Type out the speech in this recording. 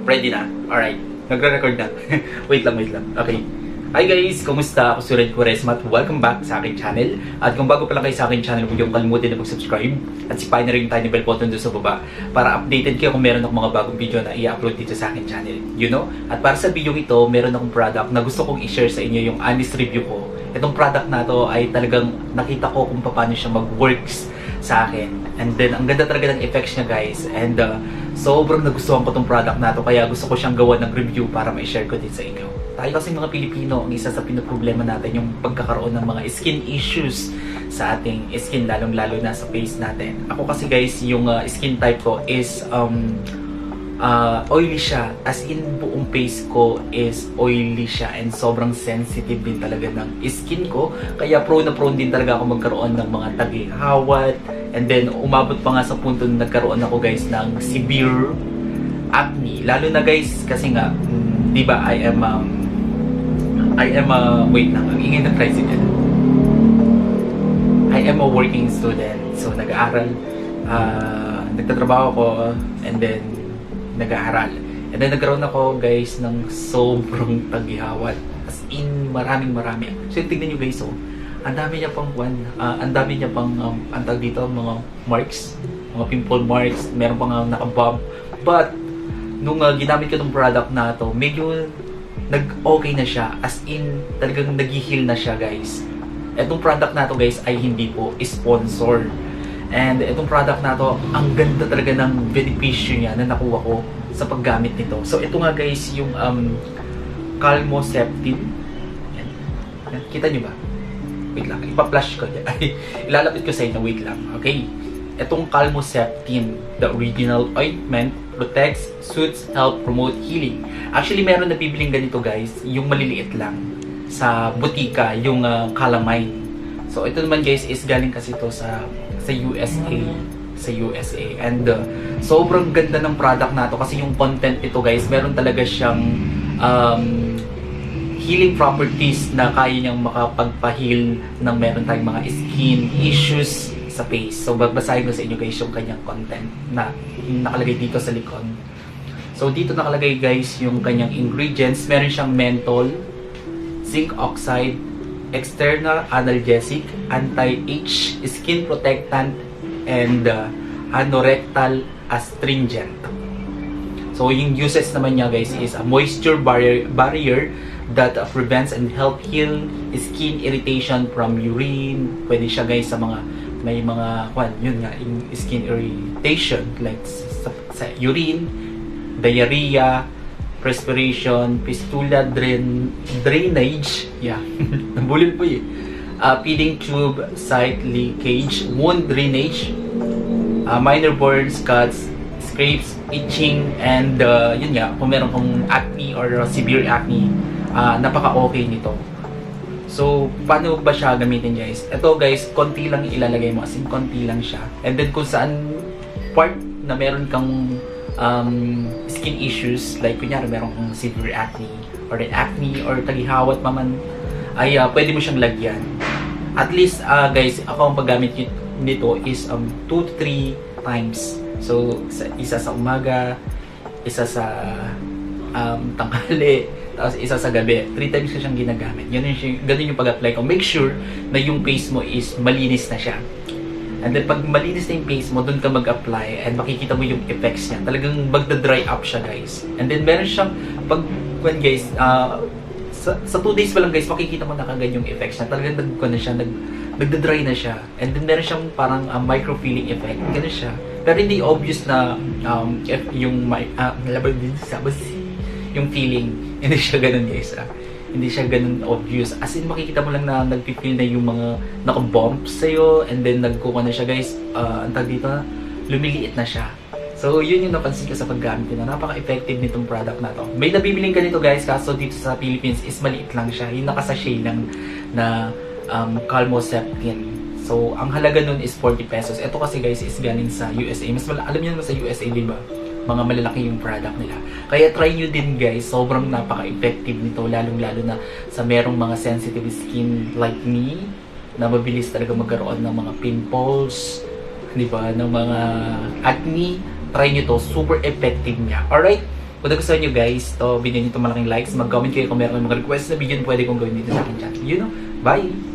Ready na? Alright. Nagre-record na. wait lang. Okay. Hi guys! Kumusta? Ako si Red Quaresma at welcome back sa aking channel. At kung bago pa lang kayo sa aking channel, huwag yung kalimutan na mag-subscribe at sipahin na rin yung tiny bell button doon sa baba para updated kayo kung meron akong mga bagong video na i-upload dito sa aking channel. You know? At para sa video ito, meron akong product na gusto kong i-share sa inyo yung honest review ko. Itong product na to ay talagang nakita ko kung paano siya mag-works sa akin. And then, ang ganda talaga ng effects niya guys. And sobrang nagustuhan ko itong product na to kaya gusto ko siyang gawa ng review para ma-share ko din sa inyo. Tayo kasi mga Pilipino, ang isa sa pinoproblema natin yung pagkakaroon ng mga skin issues sa ating skin, lalong-lalo na sa face natin. Ako kasi guys, yung skin type ko is oily siya. As in, buong face ko is oily siya and sobrang sensitive din talaga ng skin ko. Kaya prone na prone din talaga ako magkaroon ng mga tagihawat. And then, umabot pa nga sa punto na nagkaroon ako guys ng severe acne. Lalo na guys, kasi nga, di ba, wait lang, ang ingay ng tricycle. I am a working student. So, nag-aaral, nagtatrabaho ko, and then, nag-aaral. And then, nagkaroon ako, guys, ng sobrang tagihawat. As in, maraming. So, tignan nyo guys, oh. Ang dami niya pang antag dito, mga marks, mga pimple marks, meron pang naka-bump. But, nung ginamit ko itong product na to, medyo nag-okay na siya. As in, talagang nag-heal na siya, guys. Itong product na to, guys, ay hindi po sponsor. And itong product na to, ang ganda talaga ng benepisyo niya na nakuha ko sa paggamit nito. So, ito nga, guys, yung Calmoseptin. Yan. Kita nyo ba? Wait lang, ipa-flash ko. Ilalapit ko sa inyo, wait lang. Okay. Itong Calmoseptin, the original ointment, protects, soothes, help promote healing. Actually, meron na bibiling ganito guys, yung maliliit lang sa butika, yung calamine. So, ito naman guys is galing kasi ito sa USA. And sobrang ganda ng product na to kasi yung content ito guys, meron talaga siyang healing properties na kaya niyang makapagpa-heal ng meron tayong mga skin issues sa face. So, babasahin ko sa inyo guys yung kanyang content na nakalagay dito sa likod. So, dito nakalagay guys yung kanyang ingredients. Meron siyang menthol, zinc oxide, external analgesic, anti-itch, skin protectant, and anorectal astringent. So, yung uses naman niya guys is a moisture barrier that prevents and help heal skin irritation from urine. Pwede siya guys sa mga may mga yun nga, yung skin irritation like sa urine, diarrhea, perspiration, fistula drainage, yeah, nabulil po eh, feeding tube site leakage, wound drainage, minor burns, cuts, scrapes, itching, and yun nga, kung meron kong acne or severe acne, napaka-okay nito. So, paano ba siya gamitin guys? Ito guys, konti lang ilalagay mo, as in konti lang siya. And then kung saan part na meron kang skin issues, like kunyari meron kang severe acne or tagihawat maman, ay pwede mo siyang lagyan. At least guys, ako ang paggamit nito is 2 to 3 times. So, isa sa umaga, isa sa tanghali, tapos isa sa gabi. 3 times ko siyang ginagamit. Ganun yung pag-apply ko. Make sure na yung face mo is malinis na siya. And then pag malinis na yung face mo, doon ka mag-apply and makikita mo yung effects niya. Talagang magda-dry up siya guys. And then meron siyang, guys, sa 2 days pa lang guys, makikita mo na kagad yung effects niya. Talagang nagda-dry na siya. And then meron siyang parang micro-feeling effect. Ganun siya. Pero hindi obvious na yung feeling. Hindi siya ganun guys. Hindi siya ganun obvious. As in, makikita mo lang na nag-feel na yung mga naka-bumps sa'yo. And then, nagkuha na siya guys. Ang tag dito, lumiliit na siya. So, yun yung napansin ko sa paggamit ko na napaka-effective nitong product na to. May nabibiling ganito guys. Kaso dito sa Philippines is maliit lang siya. Yung nakasachet lang na Calmoseptin. So, ang halaga nun is 40 pesos. Ito kasi guys is galing sa USA. Alam niyo naman sa USA, di ba? Mga malalaki yung product nila. Kaya try nyo din guys, sobrang napaka-effective nito, lalong-lalo na sa merong mga sensitive skin like me, na mabilis talaga magkaroon ng mga pimples, di ba, ng mga acne. Try nyo to, super effective niya. Alright? Kung nagustuhan nyo guys, to, binigyan nyo itong malaking likes, mag-comment kayo kung meron mga request na video na pwede kong gawin dito sa akin channel. You know, bye!